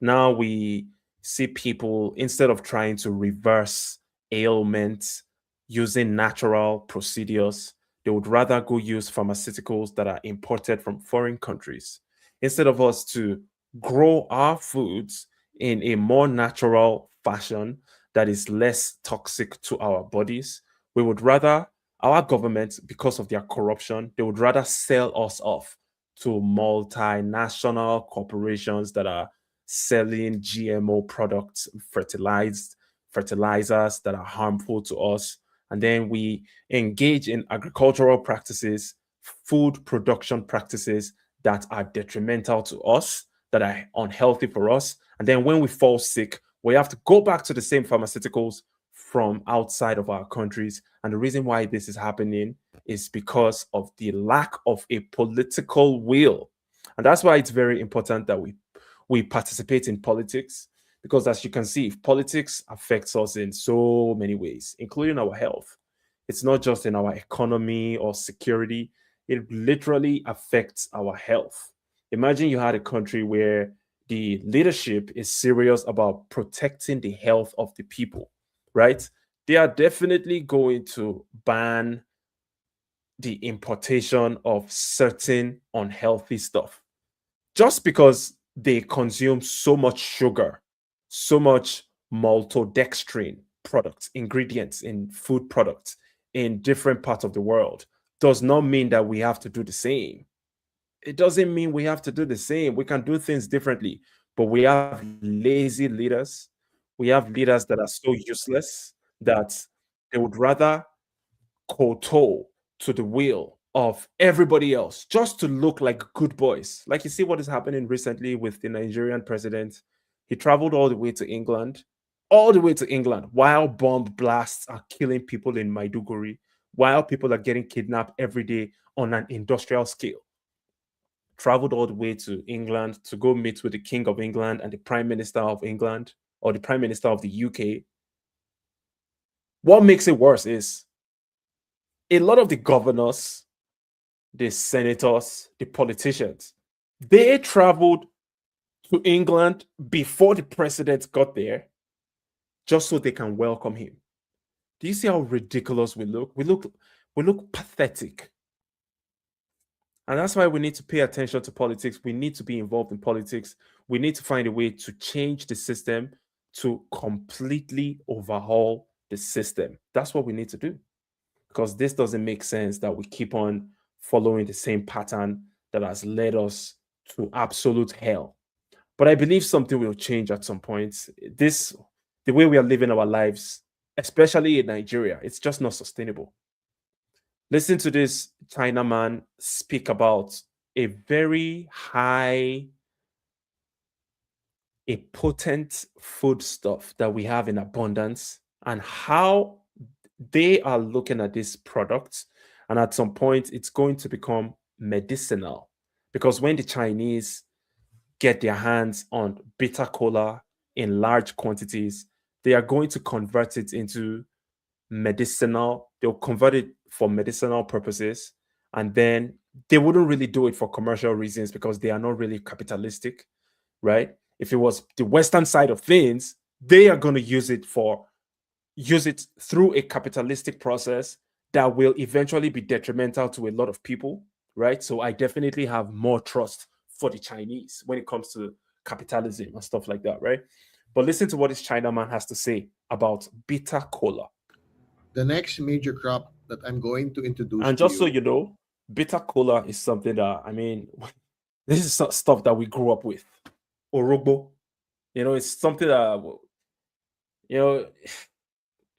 Now we see people, instead of trying to reverse ailments using natural procedures, they would rather go use pharmaceuticals that are imported from foreign countries. Instead of us to grow our foods in a more natural fashion that is less toxic to our bodies, we would rather, our government, because of their corruption, they would rather sell us off to multinational corporations that are selling GMO products, fertilizers that are harmful to us. And then we engage in agricultural practices, food production practices that are detrimental to us, that are unhealthy for us. And then when we fall sick, we have to go back to the same pharmaceuticals from outside of our countries. And the reason why this is happening is because of the lack of a political will. And that's why it's very important that we participate in politics, because as you can see, politics affects us in so many ways, including our health. It's not just in our economy or security, it literally affects our health. Imagine you had a country where the leadership is serious about protecting the health of the people, right? They are definitely going to ban the importation of certain unhealthy stuff just because they consume so much sugar, so much maltodextrin products, ingredients in food products in different parts of the world, does not mean that we have to do the same. It doesn't mean we have to do the same. We can do things differently, but we have lazy leaders. We have leaders that are so useless that they would rather kowtow to the will of everybody else just to look like good boys. Like you see what is happening recently with the Nigerian president. He traveled all the way to England, while bomb blasts are killing people in Maiduguri, while people are getting kidnapped every day on an industrial scale. Traveled all the way to England to go meet with the King of England and the Prime Minister of England or the Prime Minister of the UK. What makes it worse is a lot of the governors, the senators, the politicians, they traveled to England before the president got there just so they can welcome him. Do you see how ridiculous we look? We look pathetic. And that's why we need to pay attention to politics. We need to be involved in politics. We need to find a way to change the system, to completely overhaul the system. That's what we need to do. Because this doesn't make sense that we keep on following the same pattern that has led us to absolute hell. But I believe something will change at some point. The way we are living our lives, especially in Nigeria, it's just not sustainable. Listen to this Chinaman speak about a very high, a potent foodstuff that we have in abundance and how they are looking at this product. And at some point, it's going to become medicinal. Because when the Chinese get their hands on bitter cola in large quantities, they are going to convert it into medicinal. They'll convert it for medicinal purposes. And then they wouldn't really do it for commercial reasons because they are not really capitalistic, right? If it was the Western side of things, they are going to use it through a capitalistic process that will eventually be detrimental to a lot of people, right? So I definitely have more trust for the Chinese when it comes to capitalism and stuff like that, right? But listen to what this Chinaman has to say about bitter cola. The next major crop that I'm going to introduce And to just so you, you know, bitter cola is something that, I mean, this is stuff that we grew up with. Orogbo, it's something that,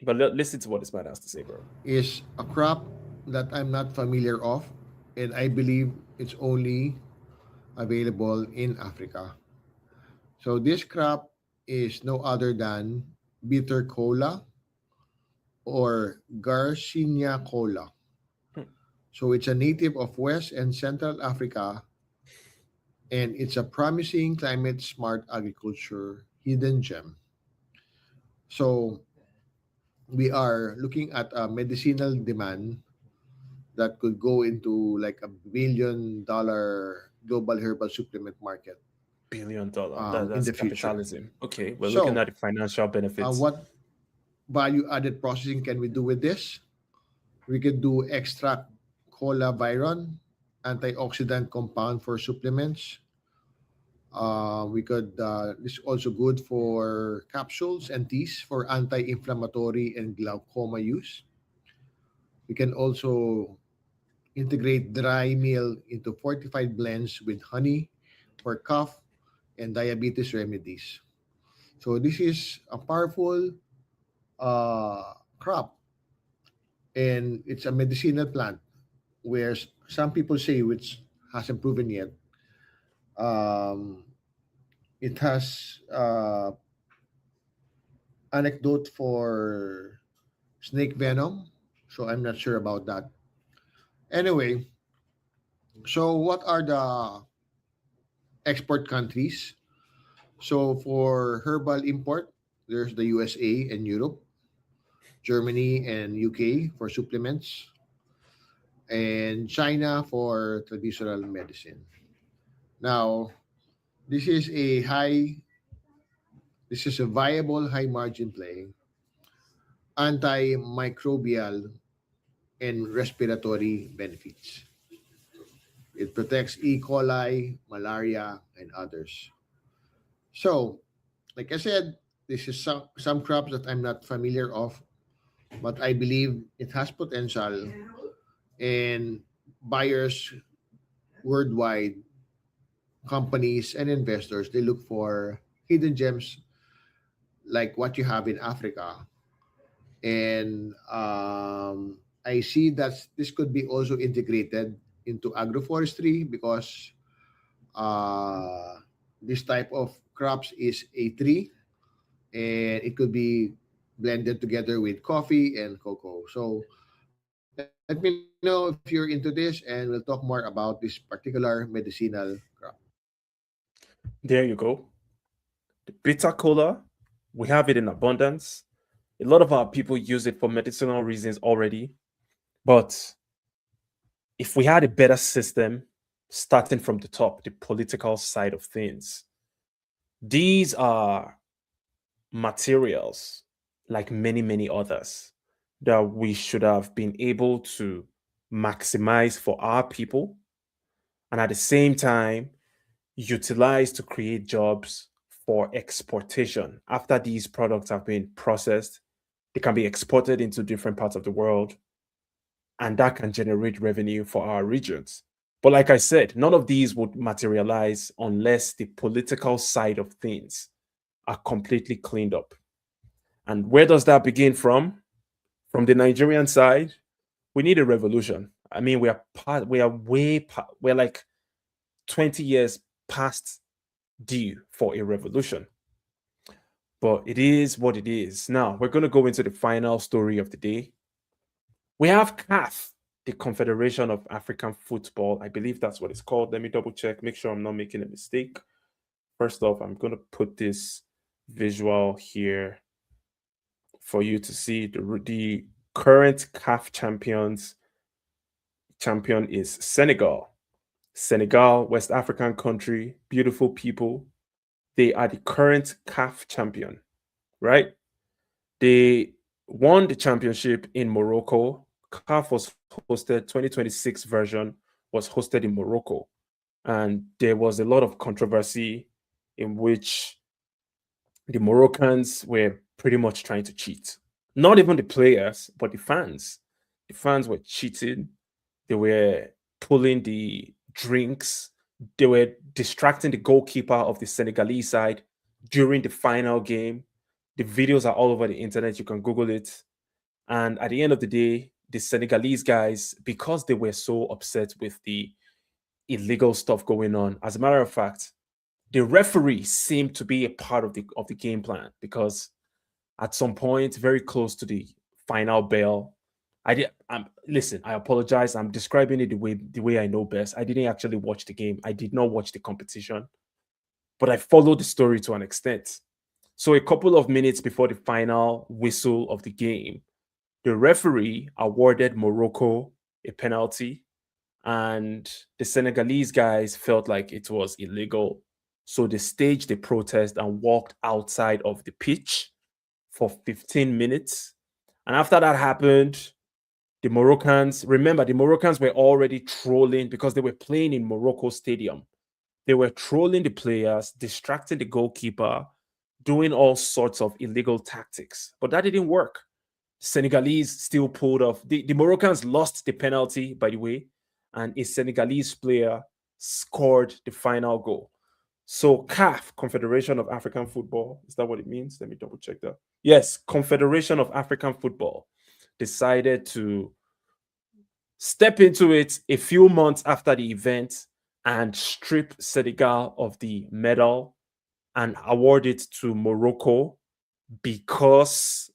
but listen to what this man has to say, bro. is a crop that I'm not familiar of, and I believe it's only available in Africa. So this crop is no other than bitter cola or Garcinia cola. So it's a native of West and Central Africa, and it's a promising climate smart agriculture hidden gem. So we are looking at a medicinal demand that could go into like $1 billion global herbal supplement market $1 billion. in That's the future. capitalism. Okay, we're looking So, at the financial benefits. what value added processing can we do with this? We could do extract cola viron, antioxidant compound for supplements. This is also good for capsules and teas for anti-inflammatory and glaucoma use. We can also integrate dry meal into fortified blends with honey for cough and diabetes remedies. So this is a powerful crop, and it's a medicinal plant where some people say, which hasn't proven yet, um, it has anecdote for snake venom, so I'm not sure about that. Anyway, so what are the export countries? So for herbal import, there's the USA and Europe, Germany and UK for supplements, and China for traditional medicine. Now, this is a high, this is a viable high margin play, antimicrobial and respiratory benefits. It protects E. coli, malaria, and others. So, like I said, this is some crops that I'm not familiar of, but I believe it has potential, and buyers worldwide, companies and investors, they look for hidden gems like what you have in Africa. And I I see that this could be also integrated into agroforestry because this type of crops is a tree and it could be blended together with coffee and cocoa. So let me know if you're into this and we'll talk more about this particular medicinal crop. There you go. The bitter cola, we have it in abundance. A lot of our people use it for medicinal reasons already. But if we had a better system starting from the top, the political side of things, these are materials like many, many others that we should have been able to maximize for our people and at the same time utilize to create jobs for exportation. After these products have been processed, they can be exported into different parts of the world, and that can generate revenue for our regions. But like I said, none of these would materialize unless the political side of things are completely cleaned up. And where does that begin from? From the Nigerian side, we need a revolution. I mean, we're like 20 years past due for a revolution. But it is what it is. Now, we're going to go into the final story of the day. We have CAF, the Confederation of African Football. I believe that's what it's called. Let me double check, make sure I'm not making a mistake. First off, I'm going to put this visual here for you to see. The current CAF champion is Senegal. Senegal, West African country, beautiful people. They are the current CAF champion, right? They won the championship in Morocco. CAF was hosted, 2026 version was hosted in Morocco. And there was a lot of controversy in which the Moroccans were pretty much trying to cheat. Not even the players, but the fans. The fans were cheating. They were pulling the drinks. They were distracting the goalkeeper of the Senegalese side during the final game. The videos are all over the internet. You can Google it. And at the end of the day, the Senegalese guys, because they were so upset with the illegal stuff going on, as a matter of fact, the referee seemed to be a part of the game plan, because at some point, very close to the final bell, listen, I apologize. I'm describing it the way I know best. I didn't actually watch the game. I did not watch the competition, but I followed the story to an extent. So a couple of minutes before the final whistle of the game, the referee awarded Morocco a penalty, and the Senegalese guys felt like it was illegal. So they staged a protest and walked outside of the pitch for 15 minutes. And after that happened, the Moroccans were already trolling because they were playing in Morocco Stadium. They were trolling the players, distracting the goalkeeper, doing all sorts of illegal tactics. But that didn't work. Senegalese still pulled off. The Moroccans lost the penalty, by the way, and a Senegalese player scored the final goal. So CAF, Confederation of African Football, is that what it means? Let me double check that. Yes, Confederation of African Football decided to step into it a few months after the event and strip Senegal of the medal and award it to Morocco because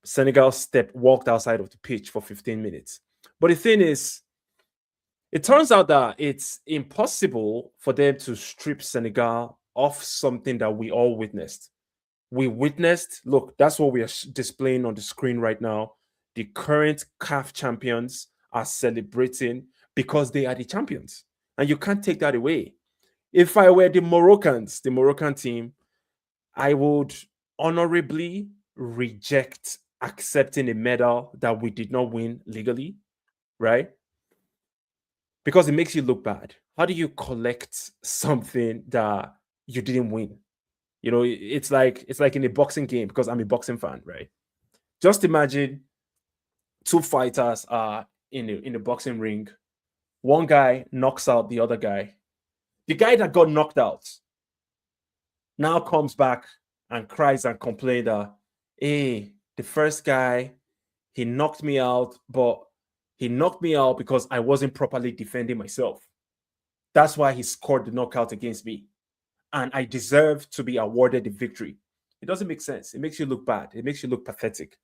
Senegal walked outside of the pitch for 15 minutes. But the thing is, it turns out that it's impossible for them to strip Senegal of something that we all witnessed. We witnessed, look, that's what we are displaying on the screen right now. The current CAF champions are celebrating because they are the champions. And you can't take that away. If I were the Moroccan team, I would honorably reject accepting a medal that we did not win legally, right? Because it makes you look bad. How do you collect something that you didn't win? You know, it's like in a boxing game, because I'm a boxing fan, right? Just imagine two fighters are in a boxing ring. One guy knocks out the other guy. The guy that got knocked out now comes back and cries and complains that, hey, the first guy, He knocked me out, but he knocked me out because I wasn't properly defending myself. That's why he scored the knockout against me. And I deserve to be awarded the victory. It doesn't make sense. It makes you look bad. It makes you look pathetic.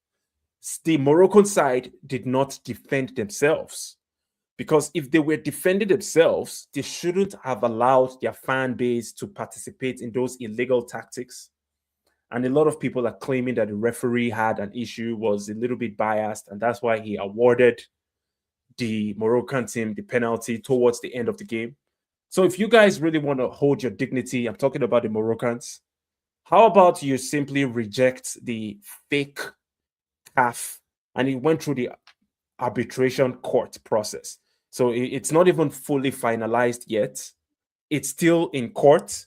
The Moroccan side did not defend themselves, because if they were defending themselves, they shouldn't have allowed their fan base to participate in those illegal tactics. And a lot of people are claiming that the referee had an issue, was a little bit biased, and that's why he awarded the Moroccan team the penalty towards the end of the game. So if you guys really want to hold your dignity, I'm talking about the Moroccans, how about you simply reject the fake CAF, and it went through the arbitration court process. So it's not even fully finalized yet. It's still in court,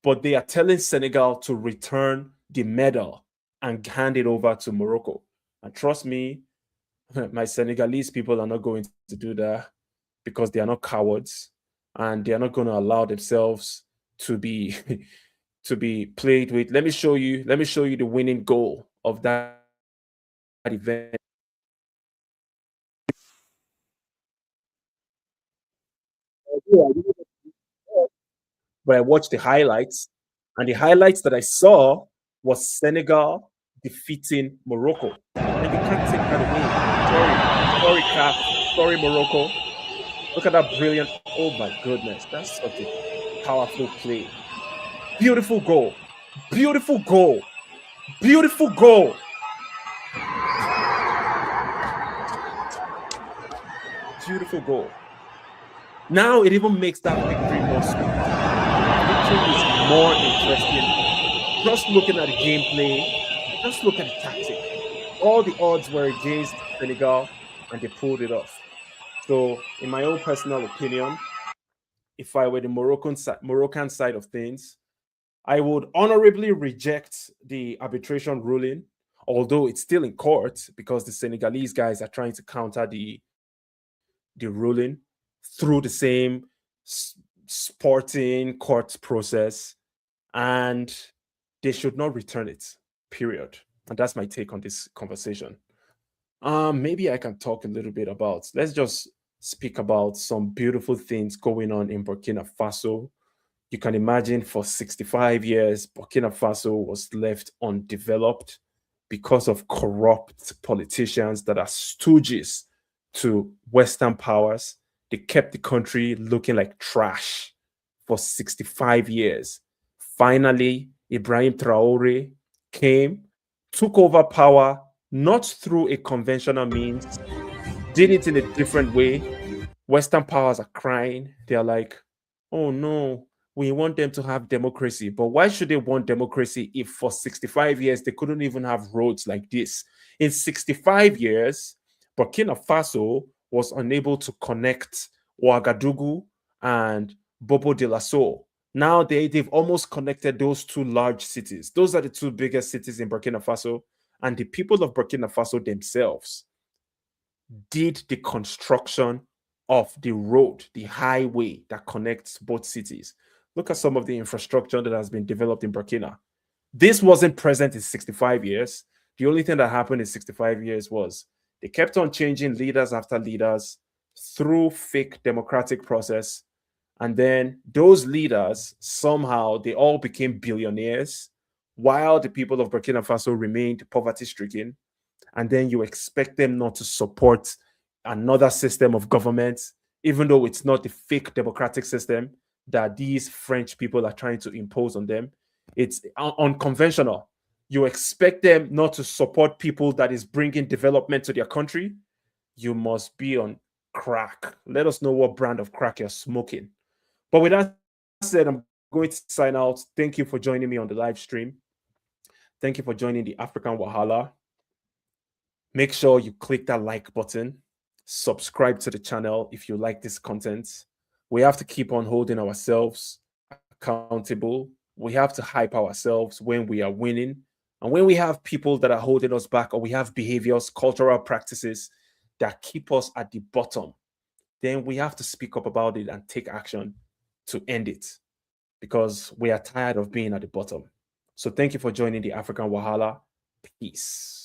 but they are telling Senegal to return the medal and hand it over to Morocco. And trust me, my Senegalese people are not going to do that, because they are not cowards, and they are not going to allow themselves to be to be played with. Let me show you the winning goal of that event. But I watched the highlights, and the highlights that I saw was Senegal defeating Morocco. And you can't take that away. Sorry, CAF. Sorry, Morocco. Look at that brilliant. Oh my goodness, that's such a powerful play. Beautiful goal. Beautiful goal. Beautiful goal. Beautiful goal. Now it even makes that victory more sweet. Victory is more interesting. Just looking at the gameplay, just look at the tactic. All the odds were against Senegal, and they pulled it off. So, in my own personal opinion, if I were the Moroccan side of things, I would honorably reject the arbitration ruling, although it's still in court, because the Senegalese guys are trying to counter the ruling through the same sporting court process, and they should not return it, period. And that's my take on this conversation. Maybe I can talk a little bit about, let's just speak about some beautiful things going on in Burkina Faso. You can imagine for 65 years, Burkina Faso was left undeveloped because of corrupt politicians that are stooges to Western powers. They kept the country looking like trash for 65 years. Finally, Ibrahim Traore came, took over power, not through a conventional means, did it in a different way. Western powers are crying. They're like, oh no, we want them to have democracy. But why should they want democracy if for 65 years they couldn't even have roads like this? In 65 years, Burkina Faso was unable to connect Ouagadougou and Bobo de la Soul. Now they've almost connected those two large cities. Those are the two biggest cities in Burkina Faso. And the people of Burkina Faso themselves did the construction of the road, the highway that connects both cities. Look at some of the infrastructure that has been developed in Burkina. This wasn't present in 65 years. The only thing that happened in 65 years was they kept on changing leaders after leaders through fake democratic process. And then those leaders, somehow, they all became billionaires, while the people of Burkina Faso remained poverty-stricken. And then you expect them not to support another system of government, even though it's not the fake democratic system that these French people are trying to impose on them. It's unconventional. You expect them not to support people that is bringing development to their country. You must be on crack. Let us know what brand of crack you're smoking. But with that said, I'm going to sign out. Thank you for joining me on the live stream. Thank you for joining the African Wahala. Make sure you click that like button. Subscribe to the channel if you like this content. We have to keep on holding ourselves accountable. We have to hype ourselves when we are winning. And when we have people that are holding us back, or we have behaviors, cultural practices that keep us at the bottom, then we have to speak up about it and take action to end it, because we are tired of being at the bottom. So thank you for joining the African Wahala. Peace.